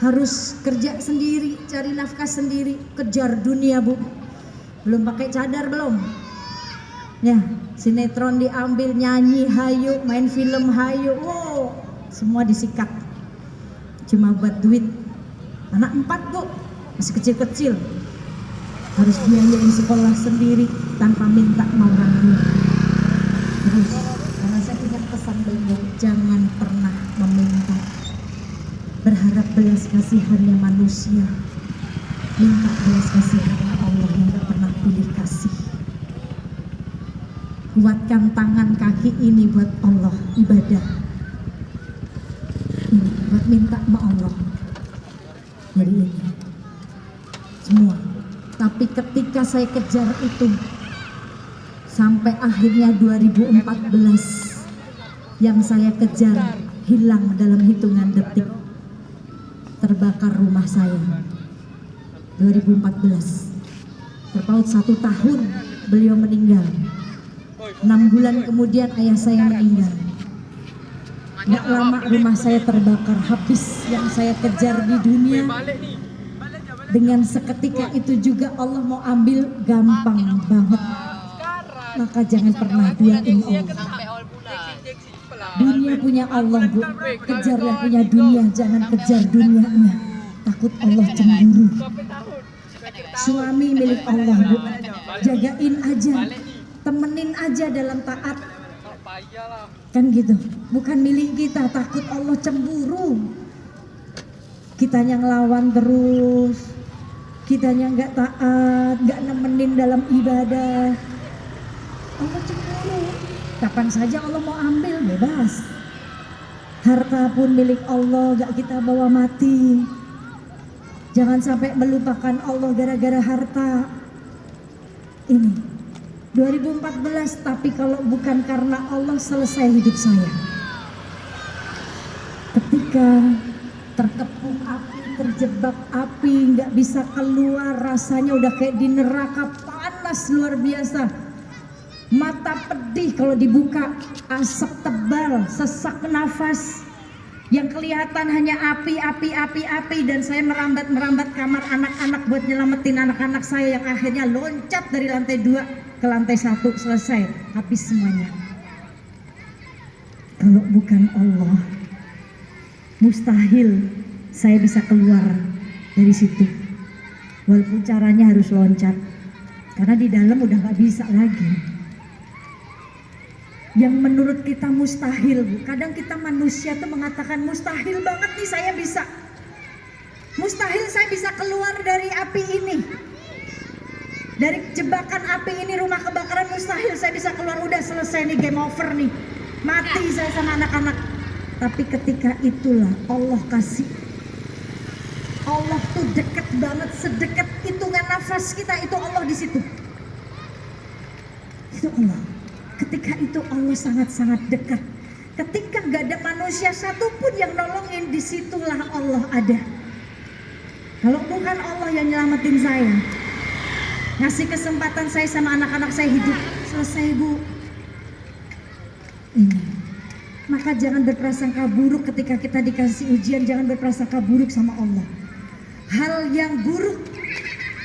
harus kerja sendiri, cari nafkah sendiri, kejar dunia Bu. Belum pakai cadar belum. Ya, sinetron diambil, nyanyi hayu, main film hayu, wow, semua disikat. Cuma buat duit. Anak 4 Bu, masih kecil-kecil, harus biayain sekolah sendiri tanpa minta mau orang tua. Terus, karena saya ingat pesan beliau, jangan pernah meminta, berharap belas kasihannya manusia, minta belas kasihannya Allah yang gak pernah pilih kasih. Kuatkan tangan kaki ini buat Allah, ibadah ini buat minta sama Allah. Jadi ini semua. Tapi ketika saya kejar itu sampai akhirnya 2014, yang saya kejar hilang dalam hitungan detik. Terbakar rumah saya 2014. Terpaut 1 tahun beliau meninggal. 6 bulan kemudian ayah saya meninggal. Gak lama rumah saya terbakar, habis yang saya kejar di dunia. Dengan seketika itu juga Allah mau ambil, gampang banget. Maka jangan pernah duain Allah. Dunia punya Allah Bu, kejar yang punya dunia, jangan kejar dunianya. Takut Allah cemburu. Suami milik Allah Bu, jagain aja, temenin aja dalam taat. Kan gitu, bukan milik kita, takut Allah cemburu. Kitanya ngelawan terus, kitanya nggak taat, nggak nemenin dalam ibadah, Allah cemburu. Kapan saja Allah mau ambil, bebas. Harta pun milik Allah, gak kita bawa mati. Jangan sampai melupakan Allah gara-gara harta. Ini 2014, tapi kalau bukan karena Allah selesai hidup saya. Ketika terkepung api, terjebak api, gak bisa keluar, rasanya udah kayak di neraka, panas luar biasa. Mata pedih kalau dibuka, asap tebal, sesak nafas. Yang kelihatan hanya api, dan saya merambat kamar anak-anak buat nyelamatin anak-anak saya yang akhirnya loncat dari lantai 2 ke lantai 1, selesai, habis semuanya. Kalau bukan Allah, mustahil saya bisa keluar dari situ. Walaupun caranya harus loncat, karena di dalam udah gak bisa lagi. Yang menurut kita mustahil Bu, kadang kita manusia tuh mengatakan mustahil banget nih saya bisa. Mustahil saya bisa keluar dari api ini, dari jebakan api ini, rumah kebakaran, mustahil saya bisa keluar, udah selesai nih, game over nih, mati saya sama anak-anak. Tapi ketika itulah Allah kasih. Allah tuh deket banget, sedekat hitungan nafas kita itu Allah di situ. Itu Allah. Ketika itu Allah sangat-sangat dekat. Ketika gak ada manusia satupun yang nolongin, disitulah Allah ada. Kalau bukan Allah yang nyelamatin saya, ngasih kesempatan saya sama anak-anak saya hidup, selesai Bu. Ini. Maka jangan berprasangka buruk ketika kita dikasih ujian, jangan berprasangka buruk sama Allah. Hal yang buruk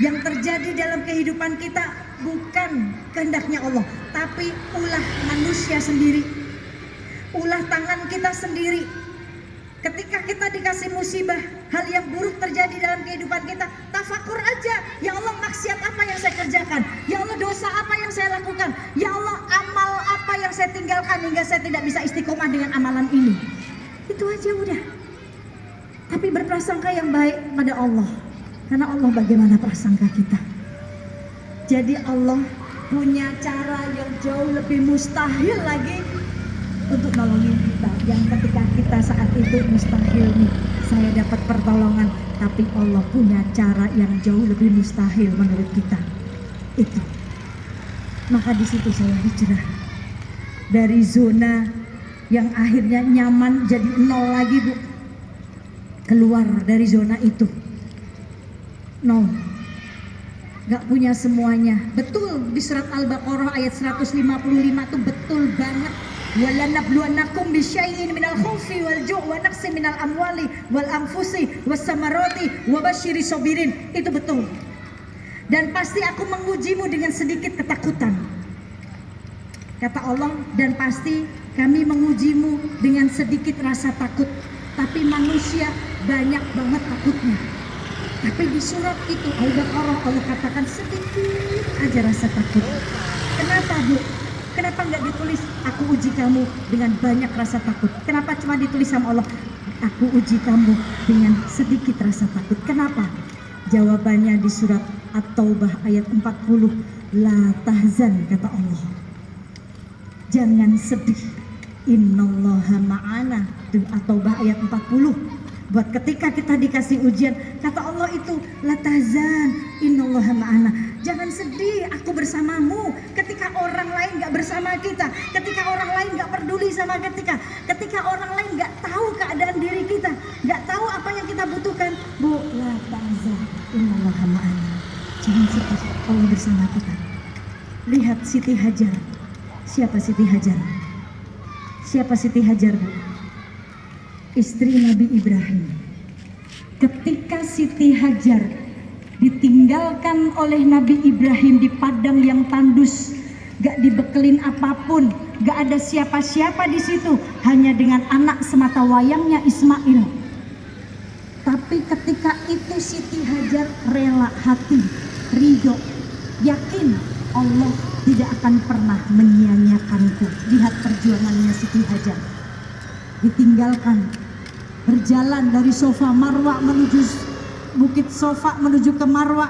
yang terjadi dalam kehidupan kita bukan kehendaknya Allah, tapi ulah manusia sendiri, ulah tangan kita sendiri. Ketika kita dikasih musibah, hal yang buruk terjadi dalam kehidupan kita, tafakur aja, ya Allah maksiat apa yang saya kerjakan, ya Allah dosa apa yang saya lakukan, ya Allah amal apa yang saya tinggalkan hingga saya tidak bisa istiqomah dengan amalan ini. Itu aja udah. Tapi berprasangka yang baik pada Allah, karena Allah bagaimana prasangka kita. Jadi Allah punya cara yang jauh lebih mustahil lagi untuk nolongin kita. Yang ketika kita saat itu mustahil nih, saya dapat pertolongan, tapi Allah punya cara yang jauh lebih mustahil menurut kita. Itu. Maka di situ saya hijrah dari zona yang akhirnya nyaman jadi 0 lagi Bu. Keluar dari zona itu. 0. Gak punya semuanya. Betul di surat Al-Baqarah ayat 155 tuh betul banget. walanabluwannakum bisyai'in minal khaufi wal ju' wa naqsin minal amwali wal anfusi was samarati wa basyiri sabirin. Itu betul. Dan pasti aku mengujimu dengan sedikit ketakutan. Kata Allah, dan pasti kami mengujimu dengan sedikit rasa takut. Tapi manusia banyak banget takutnya. Tapi di surat itu Al-Baqarah Allah katakan sedikit aja rasa takut. Kenapa, Bu? Kenapa nggak ditulis aku uji kamu dengan banyak rasa takut? Kenapa cuma ditulis sama Allah aku uji kamu dengan sedikit rasa takut? Kenapa? Jawabannya di surat At-Taubah ayat 40. La tahzan, kata Allah. Jangan sedih. Innallaha ma'ana. At-Taubah ayat 40. Buat ketika kita dikasih ujian, kata Allah itu la tahzan, innallaha ma'ana. Jangan sedih, aku bersamamu. Ketika orang lain gak bersama kita, ketika orang lain gak peduli sama ketika orang lain gak tahu keadaan diri kita, gak tahu apa yang kita butuhkan, Bu, la tahzan, innallaha ma'ana. Jangan sedih, Allah bersama kita. Lihat Siti Hajar. Siapa Siti Hajar? Siapa Siti Hajar, Bu? Istri Nabi Ibrahim. Ketika Siti Hajar ditinggalkan oleh Nabi Ibrahim di padang yang tandus, gak dibekelin apapun, gak ada siapa-siapa di situ, hanya dengan anak semata wayangnya Ismail. Tapi ketika itu Siti Hajar rela hati, ridho, yakin Allah tidak akan pernah menyia-nyiakanku. Lihat perjuangannya Siti Hajar. Ditinggalkan, berjalan dari Sofa Marwa menuju Bukit Sofa menuju ke Marwa.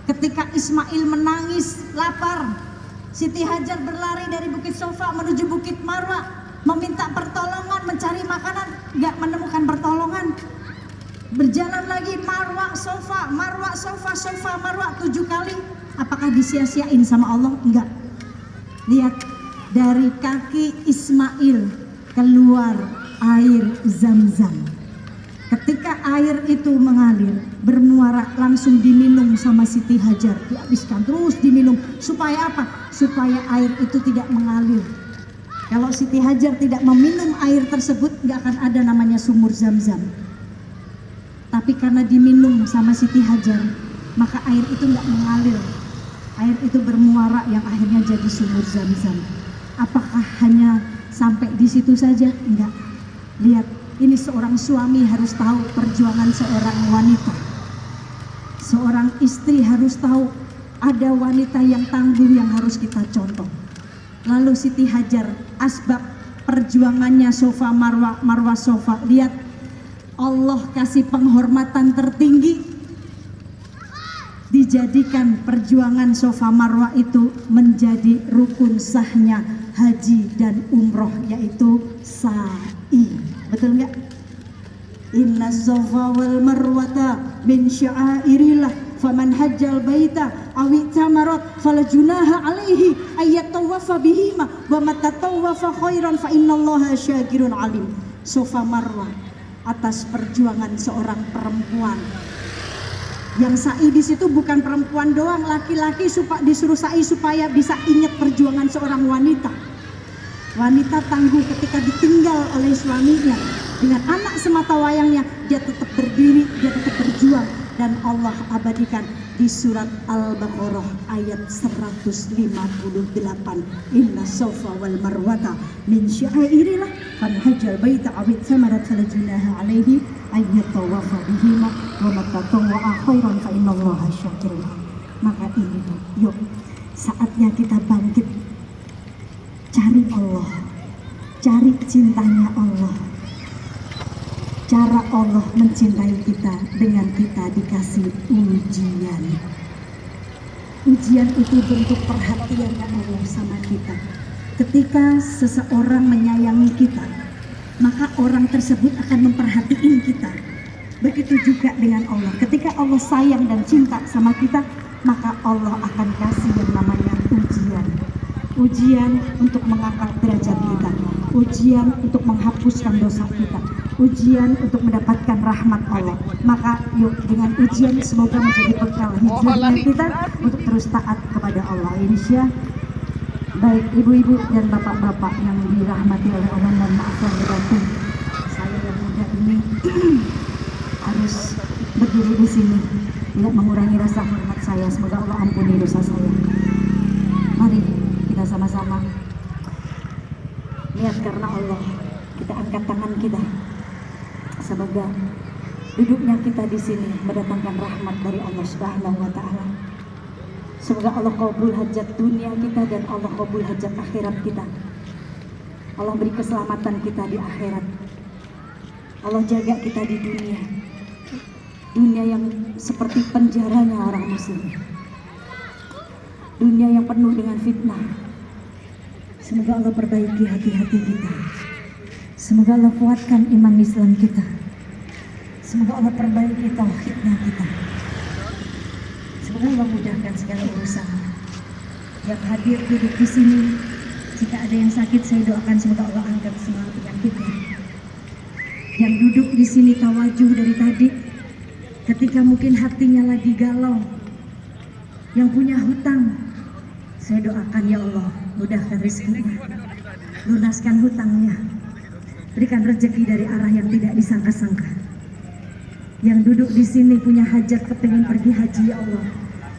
Ketika Ismail menangis lapar, Siti Hajar berlari dari Bukit Sofa menuju Bukit Marwa, meminta pertolongan, mencari makanan, gak menemukan pertolongan. Berjalan lagi Marwa Sofa, Marwa Sofa, Sofa Marwa 7 kali. Apakah disia-siain sama Allah? Enggak. Lihat, dari kaki Ismail keluar air Zam-Zam. Ketika air itu mengalir, bermuara, langsung diminum sama Siti Hajar. Dihabiskan, terus diminum. Supaya apa? Supaya air itu tidak mengalir. Kalau Siti Hajar tidak meminum air tersebut, nggak akan ada namanya sumur Zam-Zam. Tapi karena diminum sama Siti Hajar, maka air itu nggak mengalir. Air itu bermuara yang akhirnya jadi sumur Zam-Zam. Apakah hanya sampai di situ saja? Enggak. Lihat, ini seorang suami harus tahu perjuangan seorang wanita. Seorang istri harus tahu ada wanita yang tangguh yang harus kita contoh. Lalu Siti Hajar, asbab perjuangannya Sofa Marwa, Marwa Sofa. Lihat, Allah kasih penghormatan tertinggi. Dijadikan perjuangan Sofa Marwa itu menjadi rukun sahnya haji dan umroh, yaitu sa'i. Betul nggak? Inna Sofa wal Marwata min sya'airillah faman hajjal baita awi tamarat fala junaha alaihi ayyatawafa bihima wa matatawafa khairan fa innallaha syakirun alim. Sofa Marwa atas perjuangan seorang perempuan. Yang sa'i di situ bukan perempuan doang, laki-laki disuruh sa'i supaya bisa ingat perjuangan seorang wanita. Wanita tangguh ketika ditinggal oleh suaminya, dengan anak semata wayangnya, dia tetap berdiri, dia tetap berjuang. Dan Allah abadikan di surat Al-Baqarah ayat 158. Inna Sofa wal Marwata min sya'airillah fan hajjal baita awit samarat fala junaha alaihi ayyatawafa bihima wa matatawwa'a khairan fa innallaha syakirun. Maka ini, yuk, saatnya kita bangkit, cari Allah, cari cintanya Allah. Cara Allah mencintai kita dengan kita dikasih ujian. Ujian itu bentuk perhatian Allah sama kita. Ketika seseorang menyayangi kita, maka orang tersebut akan memperhatiin kita. Begitu juga dengan Allah. Ketika Allah sayang dan cinta sama kita, maka Allah akan kasih yang namanya ujian. Ujian untuk mengangkat derajat kita, ujian untuk menghapuskan dosa kita, ujian untuk mendapatkan rahmat Allah. Maka yuk, dengan ujian semoga menjadi bekal hidupnya kita untuk terus taat kepada Allah. Insya Baik ibu-ibu dan bapak-bapak yang dirahmati oleh Allah, mohon maaf lahir batin. Saya yang muda ini harus berdiri di sini, tidak mengurangi rasa hormat saya. Semoga Allah ampuni dosa saya. Mari kita sama-sama niat karena Allah. Kita angkat tangan kita. Semoga duduknya kita di sini mendatangkan rahmat dari Allah Subhanahu wa taala. Semoga Allah kabul hajat dunia kita dan Allah kabul hajat akhirat kita. Allah beri keselamatan kita di akhirat. Allah jaga kita di dunia. Dunia yang seperti penjaranya orang muslim. Dunia yang penuh dengan fitnah. Semoga Allah perbaiki hati-hati kita. Semoga Allah kuatkan iman Islam kita. Semoga Allah perbaiki tauhidnya kita. Semoga Allah mudahkan segala urusan. Yang hadir duduk di sini, jika ada yang sakit saya doakan semoga Allah angkat semua penyakitnya. Yang duduk di sini tawajuh dari tadi, ketika mungkin hatinya lagi galau, yang punya hutang, saya doakan ya Allah mudahkan rezekinya, lunaskan hutangnya, berikan rezeki dari arah yang tidak disangka-sangka. Yang duduk di sini punya hajat kepengen pergi haji ya Allah,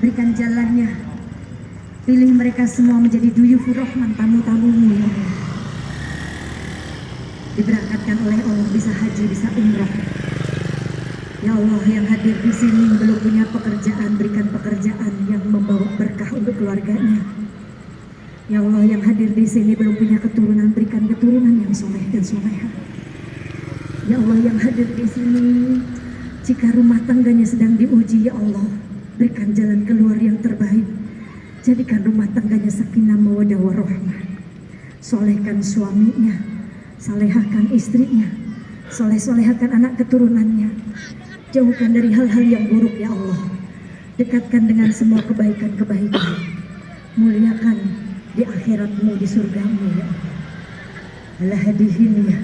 berikan jalannya. Pilih mereka semua menjadi duyufur rahman, tamu-tamumu ya Allah. Diberangkatkan oleh Allah bisa haji, bisa umrah. Ya Allah, yang hadir di sini belum punya pekerjaan, berikan pekerjaan yang membawa berkah untuk keluarganya. Ya Allah, yang hadir di sini belum punya keturunan, berikan keturunan yang soleh dan soleha. Ya Allah, yang hadir di sini jika rumah tangganya sedang diuji, ya Allah, berikan jalan keluar yang terbaik. Jadikan rumah tangganya sakinah mawaddah warahmah. Solehkan suaminya, salehahkan istrinya, soleh-solehkan anak keturunannya. Jauhkan dari hal-hal yang buruk ya Allah. Dekatkan dengan semua kebaikan-kebaikan. Muliakan di akhiratmu, di surgamu ya Allah. Ala hadihin ya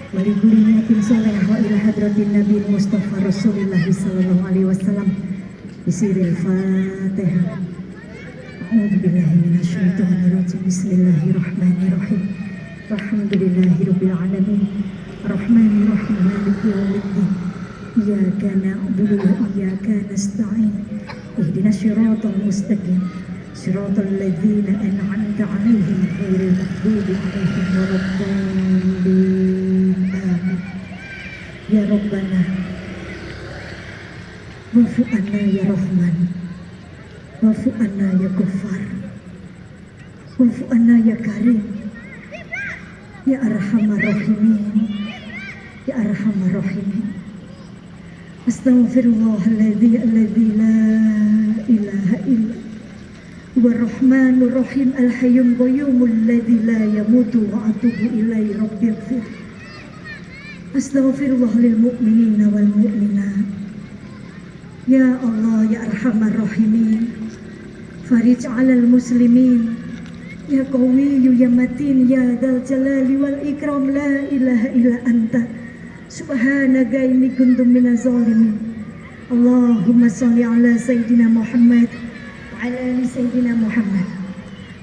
walibuli niatin soleh wa ila hadratin Nabi Mustafa Rasulullah sallallahu alaihi wasallam. Bisiril Fatihah. A'udzu billahi minasyaitonir rajim. Bismillahirrahmanirrahim. Alhamdulillahirabbil alamin. Arrahmanir rahim. Maliki yaumiddin. Iyyaka na'budu wa iyyaka nasta'in. Ihdinas siratal mustaqim. Siratal ladzina an'amta 'alaihim ghairil maghdubi 'alaihim waladdallin. Amin. Ya Rabbana wa'fu 'anna ya Rahman, wa'fu 'anna ya Ghaffar, wa'fu 'anna ya Karim, ya Arhamar Rahimin, ya Arhamar Rahimin. Astaghfirullahalladzi la ilaha illa huwa Rahmanur Rahim al-Hayyul Qayyumul ladzi la yamutu wa atubu ilaihi rabbighfir. Astaghfirullah lil mu'minina wal mu'minat. Ya Allah ya Arhamar Rahimin, farij 'alal muslimin, ya Qawiyyu ya Matin, ya Dzal Jalali wal Ikram, la ilaha illa anta subhanaka inni kuntu minaz zalimin. Allahumma shalli ala sayyidina Muhammad wa ala ali sayyidina Muhammad.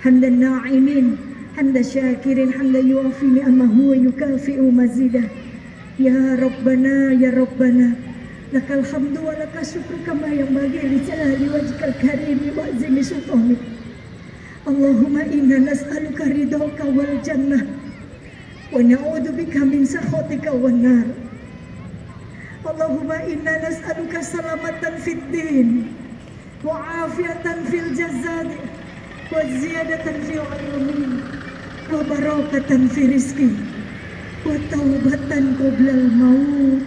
Hamdan na'imin, hamdan syakirin, hamdan yuafi ni'amahu wa yukafi'u mazidah. Ya Rabbana, ya Rabbana, lakal hamdu wa lakal syukru kama yanbaghi li jalali wajhikal karimi wa azimi sultanik. Allahumma inna nas'aluka ridhaka wal jannah wa na'udzubika min sakhatika wan nar. Allahumma inna nas'aluka salamatan fid din wa afiatan fil jasad wa ziyadatan fil ilmi wa barakatan fi rizqi wa taubatan qoblal maut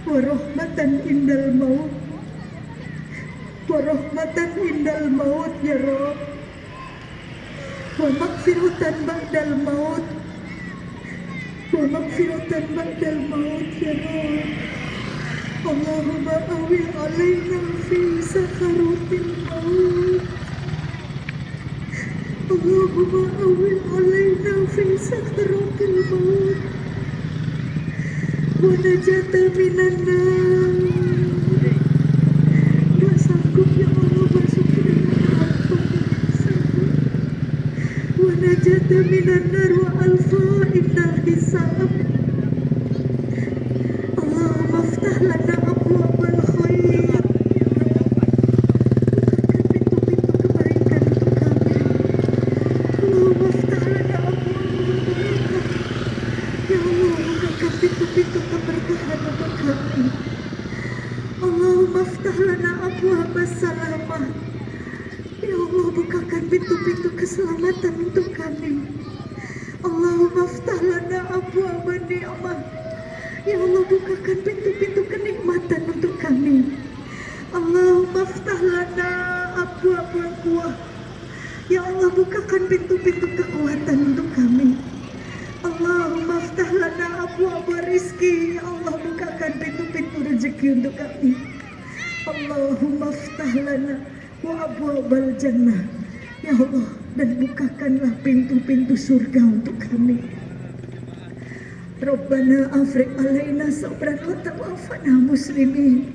wa rahmatan indal maut wa rahmatan indal maut ya Rabb wa maghfiratan ba'dal maut wa maghfiratan ba'dal maut ya Rabb. Allahumma awil alaina fi sakaratil maut. Allahumma awil alaina fi sakaratil maut wa najata minan nar. Gak sanggup ya Allah masukin neraka, gak sanggup. kami. Allahumma aftah lana abwaaba salamah. Ya Allah, bukakan pintu-pintu keselamatan untuk kami. Allahumma aftah lana abwaaba ni'mah. Ya Allah, bukakan pintu-pintu kenikmatan untuk kami. Allahumma aftah lana abwaaba quwwah. Ya Allah, bukakan pintu-pintu kekuatan untuk kami. Allahumma aftah lana abwaaba rizki. Ya Allah, bukakan pintu-pintu rezeki untuk kami. Allahumma aftah lana wa abwaabal jannah. Ya Allah, dan bukakanlah pintu-pintu surga untuk kami. Rabbana afriq alaina sabran wa tawaffana muslimin.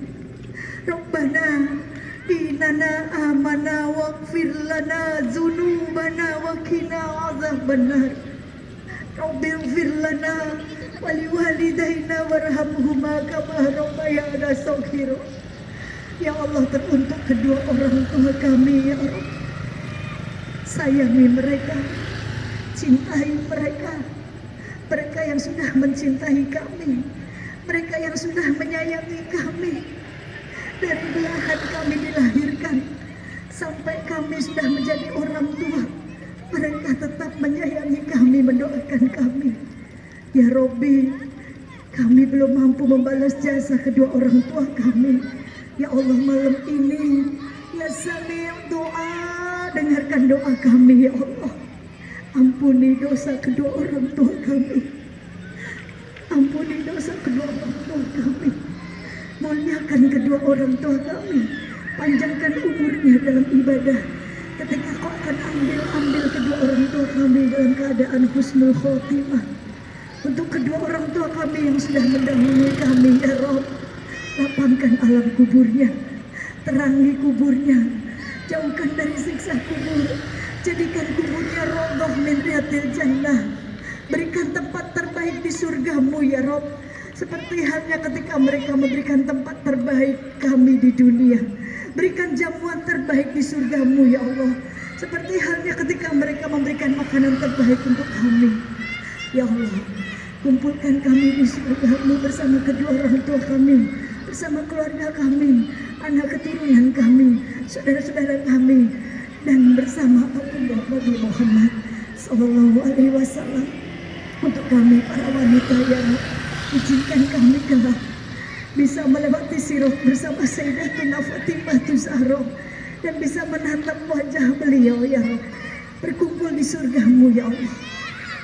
Rabbana inana amana waghfir lana dzunubana wa qina adzabannar. Rabbighfir lana wa liwalidayna warhamhuma kama rabbayana shaghira. Ya Allah, teruntuk kedua orang tua kami, ya Allah, sayangi mereka, cintai mereka, mereka yang sudah mencintai kami, mereka yang sudah menyayangi kami. Dari belahan kami dilahirkan sampai kami sudah menjadi orang tua, mereka tetap menyayangi kami, mendoakan kami. Ya Robbi, kami belum mampu membalas jasa kedua orang tua kami. Ya Allah, malam ini ya Sami' doa, dengarkan doa kami ya Allah. Ampuni dosa kedua orang tua kami. Ampuni dosa kedua orang tua kami. Muliakan kedua orang tua kami. Panjangkan umurnya dalam ibadah. Ketika kau akan ambil kedua orang tua kami dalam keadaan husnul khotimah. Untuk kedua orang tua kami yang sudah mendahului kami, ya Rabb, lapangkan alam kuburnya, terangi kuburnya, jauhkan dari siksa kubur, jadikan kuburnya rawdah min riyadil jannah. Berikan tempat terbaik di surgamu ya Rabb, seperti halnya ketika mereka memberikan tempat terbaik kami di dunia. Berikan jamuan terbaik di surgamu ya Allah, seperti halnya ketika mereka memberikan makanan terbaik untuk kami. Ya Allah, kumpulkan kami di surgamu bersama kedua orang tua kami, bersama keluarga kami, anak keturunan kami, saudara-saudara kami, dan bersama Baginda Nabi Muhammad Sallallahu Alaihi Wasallam. Untuk kami para wanita yang izinkan kami kelak bisa melewati sirat bersama Sayyidatuna Fatimah Zahra dan bisa menatap wajah beliau ya Rabb, berkumpul di surgamu ya Allah.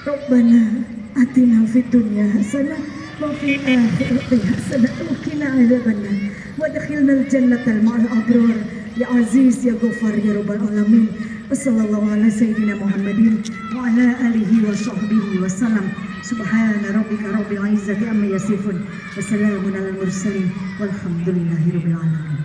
Rabbana atina fid dunya hasanah wa fil akhirati hasanah wa qina adzabannar wa adkhilnal jannata ma'al abrar ya aziz ya ghafar ya rabbal alamin. Wassallallahu ala sayyidina Muhammadin wa ala alihi wa sahbihi wasallam. Subhana rabbika rabbil izzati amma yasifun wa salamun alal mursalin walhamdulillahi rabbil alamin.